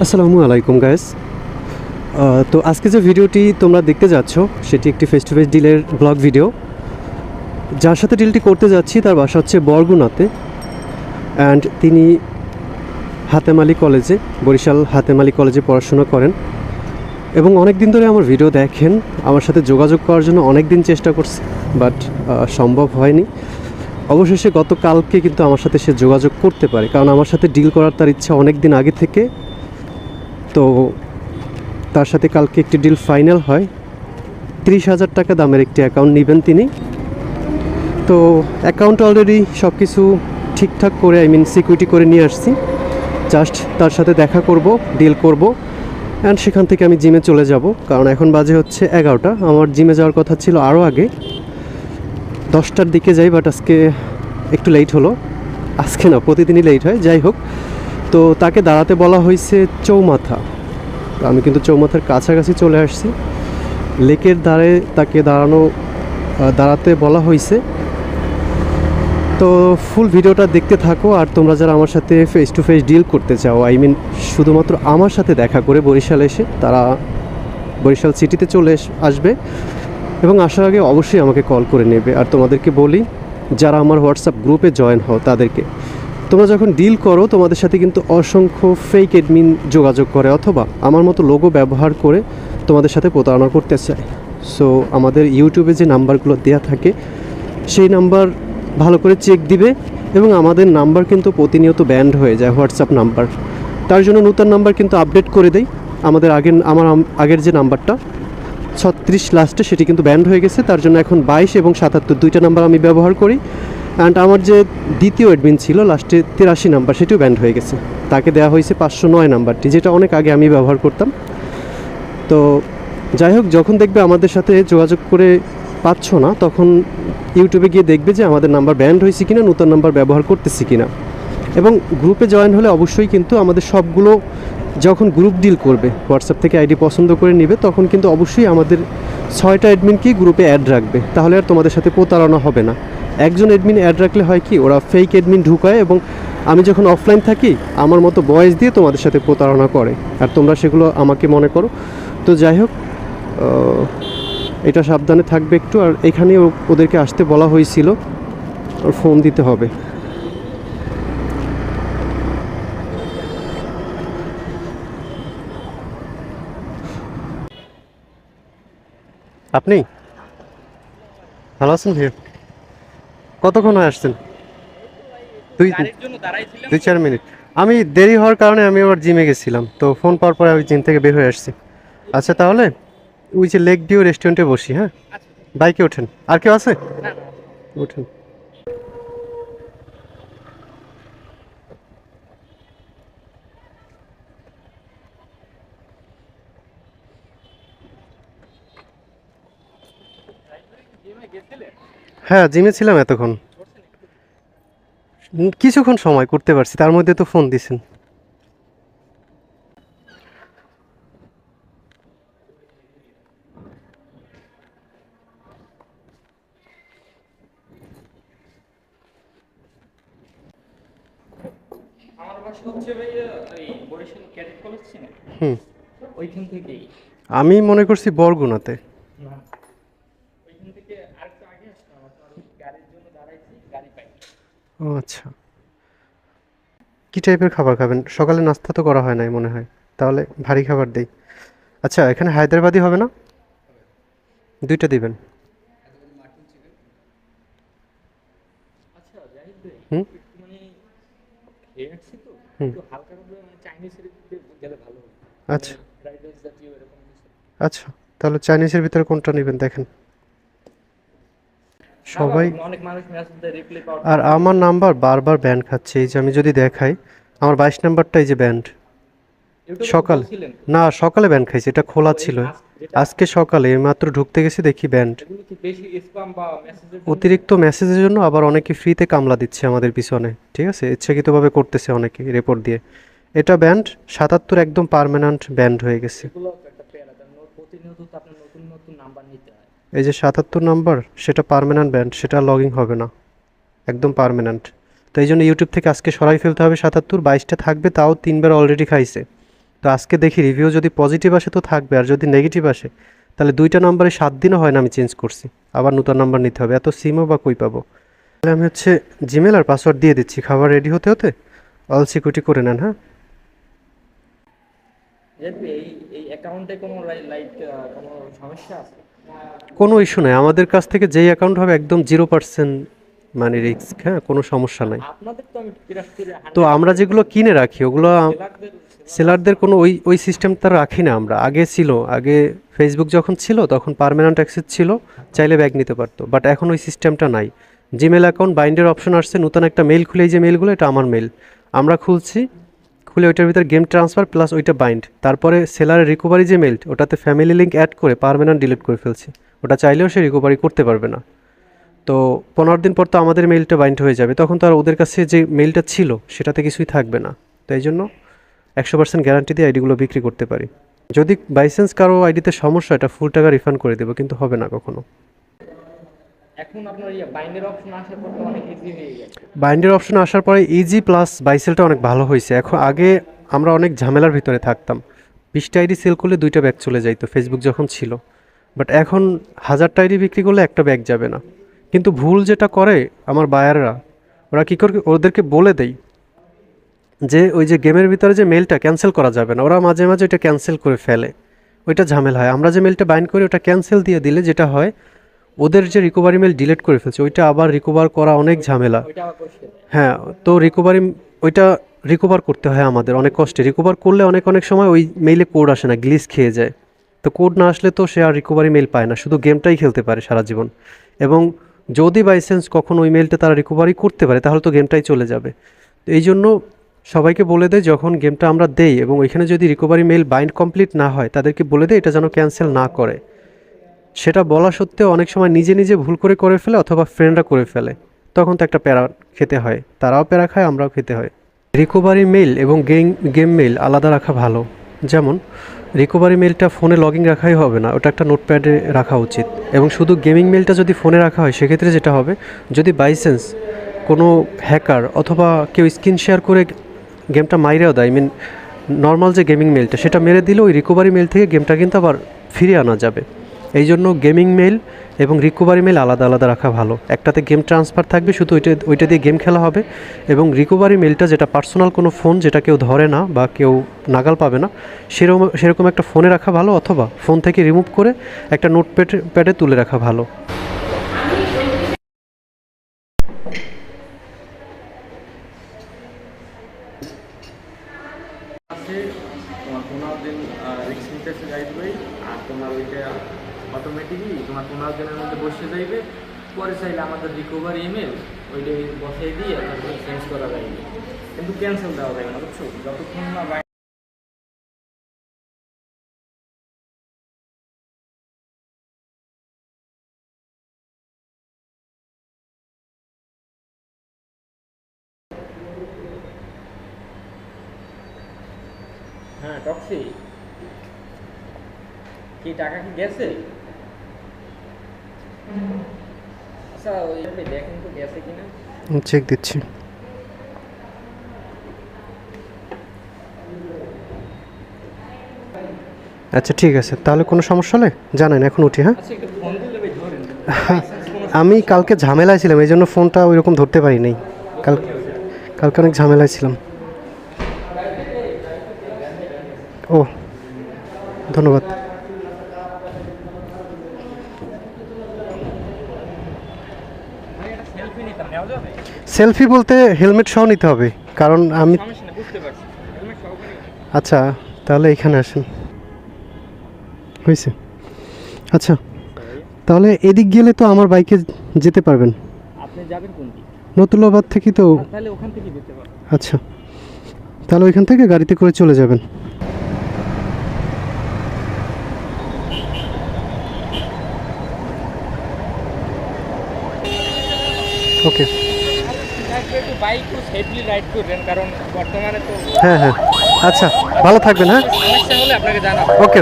আসসালামু আলাইকুম গাইস। তো আজকে যে ভিডিওটি তোমরা দেখতে যাচ্ছ সেটি একটি ফেস টু ফেস ডিলের ব্লগ ভিডিও। যার সাথে ডিলটি করতে যাচ্ছি তার বাসা হচ্ছে বরগুনাতে, অ্যান্ড তিনি হাতেম আলী কলেজে, বরিশাল হাতেম আলী কলেজে পড়াশোনা করেন এবং অনেক দিন ধরে আমার ভিডিও দেখেন। আমার সাথে যোগাযোগ করার জন্য অনেক দিন চেষ্টা করছে, বাট সম্ভব হয়নি। অবশেষে গতকালকে কিন্তু আমার সাথে সে যোগাযোগ করতে পারে, কারণ আমার সাথে ডিল করার তার ইচ্ছা অনেক দিন আগে থেকে। তো তার সাথে কালকে একটি ডিল ফাইনাল হয়। 30,000 টাকা দামের একটি অ্যাকাউন্ট নেবেন তিনি। তো অ্যাকাউন্ট অলরেডি সব কিছু ঠিকঠাক করে, সিকিউরিটি করে নিয়ে আসছি। জাস্ট তার সাথে দেখা করব, ডিল করব, অ্যান্ড সেখান থেকে আমি জিমে চলে যাব, কারণ এখন বাজে হচ্ছে 11টা। আমার জিমে যাওয়ার কথা ছিল আরও আগে, 10টার দিকে যাই, বাট আজকে একটু লেট হলো। আজকে না, প্রতিদিনই লেট হয়। যাই হোক, তো তাকে দাঁড়াতে বলা হয়েছে চৌমাথা। আমি কিন্তু চৌমাথার কাছাকাছি চলে আসছি। লেকের ধারে তাকে দাঁড়াতে বলা হয়েছে। তো ফুল ভিডিওটা দেখতে থাকো। আর তোমরা যারা আমার সাথে ফেস টু ফেস ডিল করতে চাও, শুধুমাত্র আমার সাথে দেখা করে বরিশালে এসে, তারা বরিশাল সিটিতে চলে আসবে এবং আসার আগে অবশ্যই আমাকে কল করে নেবে। আর তোমাদেরকে বলি, যারা আমার হোয়াটসঅ্যাপ গ্রুপে জয়েন হও তাদেরকে, তোমরা যখন ডিল করো তোমাদের সাথে কিন্তু অসংখ্য ফেক অ্যাডমিন যোগাযোগ করে, অথবা আমার মতো লোগো ব্যবহার করে তোমাদের সাথে প্রতারণা করতে চায়। সো আমাদের ইউটিউবে যে নাম্বারগুলো দেওয়া থাকে সেই নাম্বার ভালো করে চেক দিবে, এবং আমাদের নাম্বার কিন্তু প্রতিনিয়ত ব্যান্ড হয়ে যায়, হোয়াটসঅ্যাপ নাম্বার। তার জন্য নতুন নাম্বার কিন্তু আপডেট করে দেই। আমার আগের যে নাম্বারটা 36 লাস্টে, সেটি কিন্তু ব্যান্ড হয়ে গেছে। তার জন্য এখন 22 এবং 77 দুইটা নাম্বার আমি ব্যবহার করি। অ্যান্ড আমার যে দ্বিতীয় অ্যাডমিন ছিল লাস্টে 83 নাম্বার, সেটিও ব্যান্ড হয়ে গেছে। তাকে দেওয়া হয়েছে 509 নাম্বারটি, যেটা অনেক আগে আমি ব্যবহার করতাম। তো যাই হোক, যখন দেখবে আমাদের সাথে যোগাযোগ করে পাচ্ছ না, তখন ইউটিউবে গিয়ে দেখবে যে আমাদের নাম্বার ব্যান্ড হয়েছে কিনা, নতুন নাম্বার ব্যবহার করতেছি কিনা। এবং গ্রুপে জয়েন হলে অবশ্যই কিন্তু আমাদের সবগুলো, যখন গ্রুপ ডিল করবে, হোয়াটসঅ্যাপ থেকে আইডি পছন্দ করে নেবে, তখন কিন্তু অবশ্যই আমাদের 6টা অ্যাডমিনকেই গ্রুপে অ্যাড রাখবে, তাহলে আর তোমাদের সাথে প্রতারণা হবে না। একজন অ্যাডমিন অ্যাড রাখলে হয় কি, ওরা ফেক অ্যাডমিন ঢুকায়, এবং আমি যখন অফলাইন থাকি আমার মতো ভয়েস দিয়ে তোমাদের সাথে প্রতারণা করে, আর তোমরা সেগুলো আমাকে মনে করো। তো যাই হোক, এটা সাবধানে থাকবে একটু। আর এখানে ওদেরকে আসতে বলা হয়েছিল, আর ফোন দিতে হবে। আপনি ভালো আছেন ভাইয়া? কতক্ষণ হয়ে আসছেন? দুই 2-4 মিনিট। আমি দেরি হওয়ার কারণে আমি আবার জিমে গেছিলাম, তো ফোন পাওয়ার পরে আমি জিম থেকে বের হয়ে আসছি। আচ্ছা, তাহলে ওই যে লেক ডিউ রেস্টুরেন্টে বসি, হ্যাঁ? বাইকে ওঠেন। আর কেউ আছে? ওঠেন। হ্যাঁ, জিমে ছিলাম এতক্ষণ। কিছুক্ষণ সময় করতে পারছি, তার মধ্যে তো ফোন দিছেন। আমার বাসা হচ্ছে ভাইয়া এই বরিশাল ক্যাডেট কলেজ চিনেন? হুম। ওইখান থেকেই। আমি মনে করছি বরগুনাতে। না, ওইখান থেকে আরেকটু আগে আসলাম। আপনার গাড়ির জন্য দাঁড়াইছি, গাড়ি পাই। ও আচ্ছা। কি টাইপের খাবার খাবেন? সকালে নাস্তা তো করা হয় নাই মনে হয়, তাহলে ভারী খাবার দেই। আচ্ছা, এখানে হায়দ্রাবাদি হবে না? দুইটা দিবেন। আচ্ছা জাহিদ ভাই, হুম একটু মানে খেয়ে আসছি তো, হুম। একটু হালকা ভাবে মানে চাইনিজের দিকে গেলে ভালো হয়। আচ্ছা ফ্রাইড রাইস জাতীয় এরকম কিছু। আচ্ছা, তাহলে চাইনিজের ভিতরে কোনটা নেবেন দেখেন। না সবাই। বাবা, অনেক মানুষ মেসেজ দেয় রিপ্লাই পাওয়ার আর পরে। আমার নাম্বার বারবার ব্যান্ড খাচ্ছে। এই যে আমি যদি দেখাই, আমার 22 নাম্বারটা এই যে ব্যান্ড। ইউটিউবে তো সকাল বলছিলেন তো। না, সকালে ব্যান্ড খাইছে, এটা খোলা ও, এই ছিল। যেটা আজকে সকালে মাত্র ঢুকতে গেছি, দেখি ব্যান্ড। এগুলো কি বেশি স্প্যাম বা মেসেজের জন্য? অতিরিক্ত মেসেজের জন্য, আবার অনেকে ফ্রিতে কামলা দিচ্ছে আমাদের পিছনে, ঠিক আছে, ইচ্ছাকৃতভাবে করতেছে অনেকে রিপোর্ট দিয়ে। এটা ব্যান্ড 77 একদম পার্মানেন্ট ব্যান্ড হয়ে গেছে। এগুলো একটা প্যারা, কারণ প্রতিনিয়ত তো আপনার নতুন নতুন নাম্বার নিতে হয়। এই যে 77 নাম্বার, সেটা পার্মানেন্ট ব্যান্ড, সেটা লগইন হবে না, একদম পার্মানেন্ট। তো এই জন্য ইউটিউব থেকে আজকে সরাই ফেলতে হবে 77। 22টা থাকবে, তাও 3বার অলরেডি খাইছে। তো আজকে দেখি রিভিউ যদি পজিটিভ আসে তো থাকবে, আর যদি নেগেটিভ আসে তাহলে 2টা নাম্বারে 7 দিনও হয় না আমি চেঞ্জ করছি, আবার নতুন নাম্বার নিতে হবে, এত সিমও বা কই পাবো। তাহলে আমি হচ্ছে জিমেল আর পাসওয়ার্ড দিয়ে দিচ্ছি, খাবার রেডি হতে হতে অল সিকিউরিটি করে নেন। হ্যাঁ, এই এই অ্যাকাউন্টে কোনো লাইক কোনো সমস্যা আছে? কোনো ইস্যু নেই, আমাদের কাছ থেকে যেই অ্যাকাউন্ট হবে একদম 0% মানে রিস্ক, হ্যাঁ কোনো সমস্যা নাই। আপনাদের তো আমি পিরাস্তিরে তো আমরা যেগুলো কিনে রাখি ওগুলো সেলারদের সেলারদের কোনো ওই সিস্টেমটা রাখি না আমরা, আগে ছিল, আগে ফেসবুক যখন ছিল তখন পার্মানেন্ট অ্যাক্সেস ছিল, চাইলে ব্যাগ নিতে পারতো, বাট এখন ওই সিস্টেমটা নাই। জিমেল অ্যাকাউন্ট বাইন্ডের অপশন আসছে, নতুন একটা মেল খুলে, এই যে মেলগুলো এটা আমার মেল, আমরা খুলছি, খুলে ওইটার ভিতরে গেম ট্রান্সফার প্লাস ওইটা বাইন্ড, তারপরে সেলারের রিকভারি যে মেল ওটাতে ফ্যামিলি লিঙ্ক অ্যাড করে পার্মানেন্ট ডিলিট করে ফেলছি, ওটা চাইলেও সে রিকভারি করতে পারবে না। তো 15 দিন পর তো আমাদের মেইলটা বাইন্ড হয়ে যাবে, তখন তো আর ওদের কাছে যে মেইলটা ছিল সেটাতে কিছুই থাকবে না। তো এই জন্য 100% গ্যারান্টি দিয়ে আইডিগুলো বিক্রি করতে পারি। যদি বাইচান্স কারো আইডিতে সমস্যা, এটা ফুল টাকা রিফান্ড করে দেবো, কিন্তু হবে না কখনো। এখন আপনার বাইন্ডের অপশন আসার পর তো অনেক ইজি হয়ে গেছে। বাইন্ডের অপশন আসার পরে ইজি প্লাস বাইসেলটা অনেক ভালো হয়েছে। এখন আগে আমরা অনেক ঝামেলার ভিতরে থাকতাম, 20টা আইডি সেল করলে 2টা ব্যাগ চলে যাইতো ফেসবুক যখন ছিল, বাট এখন 1000টা আইডি বিক্রি করলে একটা ব্যাগ যাবে না। কিন্তু ভুল যেটা করে আমার বায়াররা, ওরা কী করে, ওদেরকে বলে দেই যে ওই যে গেমের ভিতরে যে মেলটা ক্যান্সেল করা যাবে না, ওরা মাঝে মাঝে ওইটা ক্যান্সেল করে ফেলে, ওইটা ঝামেলা হয়। আমরা যে মেলটা বাইন্ড করি ওটা ক্যান্সেল দিয়ে দিলে যেটা হয়, ওদের যে রিকভারি মেল ডিলিট করে ফেলছে ওইটা আবার রিকভার করা অনেক ঝামেলা। ওইটা আবার পরিষ্কার। হ্যাঁ, তো ওইটা রিকভার করতে হয় আমাদের অনেক কষ্টে, রিকভার করলে অনেক সময় ওই মেইলে কোড আসে না, গ্লিচ খেয়ে যায়। তো কোড না আসলে তো সে আর রিকভারি মেল পায় না, শুধু গেমটাই খেলতে পারে সারা জীবন। এবং যদি বাই চান্স কখন ওই মেলটা তারা রিকভারি করতে পারে তাহলে তো গেমটাই চলে যাবে। তো এই জন্য সবাইকে বলে দেয় যখন গেমটা আমরা দেই এবং ওইখানে যদি রিকভারি মেল বাইন্ড কমপ্লিট না হয় তাদেরকে বলে দেয় এটা যেন ক্যান্সেল না করে। সেটা বলা সত্ত্বেও অনেক সময় নিজে নিজে ভুল করে ফেলে অথবা ফ্রেন্ডরা করে ফেলে, তখন তো একটা প্যারা খেতে হয়, তারাও প্যারা খায়, আমরাও খেতে হয়। রিকভারি মেল এবং গেম মেল আলাদা রাখা ভালো। যেমন রিকভারি মেলটা ফোনে লগইন রাখাই হবে না, ওটা একটা নোটপ্যাডে রাখা উচিত। এবং শুধু গেমিং মেলটা যদি ফোনে রাখা হয় সেক্ষেত্রে যেটা হবে, যদি বাইচান্স কোনো হ্যাকার অথবা কেউ স্ক্রিন শেয়ার করে গেমটা মাইরেও দেয়, নর্মাল যে গেমিং মেলটা সেটা মেরে দিলে ওই রিকভারি মেল থেকে গেমটা কিন্তু আবার ফিরিয়ে আনা যাবে। এই জন্য গেমিং মেল এবং রিকভারি মেল আলাদা আলাদা রাখা ভালো। একটাতে গেম ট্রান্সফার থাকবে, শুধু ওইটা দিয়ে গেম খেলা হবে, এবং রিকভারি মেলটা যেটা পার্সোনাল কোনো ফোন যেটা কেউ ধরে না বা কেউ নাগাল পাবে না সেরকম একটা ফোনে রাখা ভালো, অথবা ফোন থেকে রিমুভ করে একটা নোটপ্যাডে তুলে রাখা ভালো। তোমার 15 দিন রিস্ক নিতেছে যাইবে, আর তোমার ওইটা অটোমেটিকলি তোমার 15 দিনের মধ্যে বসে যাইবে। পরে চাইলে আমাদের রিকভারি ইমেল ওইটা বসাই দিয়ে তারপরে চেঞ্জ করা যাইবে, কিন্তু ক্যান্সেল দেওয়া যাবে না, বুঝছো? যতক্ষণ না হ্যাঁ টক্সি কি টাকা কি গেছে? আচ্ছা ওই দেখেন তো গেছে কিনা, চেক দিচ্ছি। আচ্ছা ঠিক আছে, তাহলে কোনো সমস্যা হলে জানান, এখন উঠি। হ্যাঁ, আচ্ছা একটু ফোন দিলে ভাই ধরেন। আমি কালকে ঝামেলায় ছিলাম এই জন্য ফোনটা ওই রকম ধরতে পারি নাই, কালকে অনেক ঝামেলায় ছিলাম। ও ধন্যবাদ। সেলফি নিতাম, নেওয়া যাবে? সেলফি বলতে হেলমেট সহ নিতে হবে, কারণ আমি সমস্যা নেই, বুঝতে পারছি, হেলমেট সহকারে। আচ্ছা তাহলে এখানে আসেন, হয়েছে। আচ্ছা তাহলে এদিক গেলে তো আমার বাইকে যেতে পারবেন, আপনি যাবেন কোন দিক? নতুলাবাদ থেকে তো। তাহলে ওখান থেকে যেতে পারবেন। আচ্ছা তাহলে ওইখান থেকে গাড়িতে করে চলে যাবেন। ওকে, একটু বাইক একটু সেফলি রাইড করবেন, কারণ বর্তমানে তো হ্যাঁ হ্যাঁ, আচ্ছা ভালো থাকবেন। হ্যাঁ সমস্যা হলে আপনাকে জানাবো। ওকে।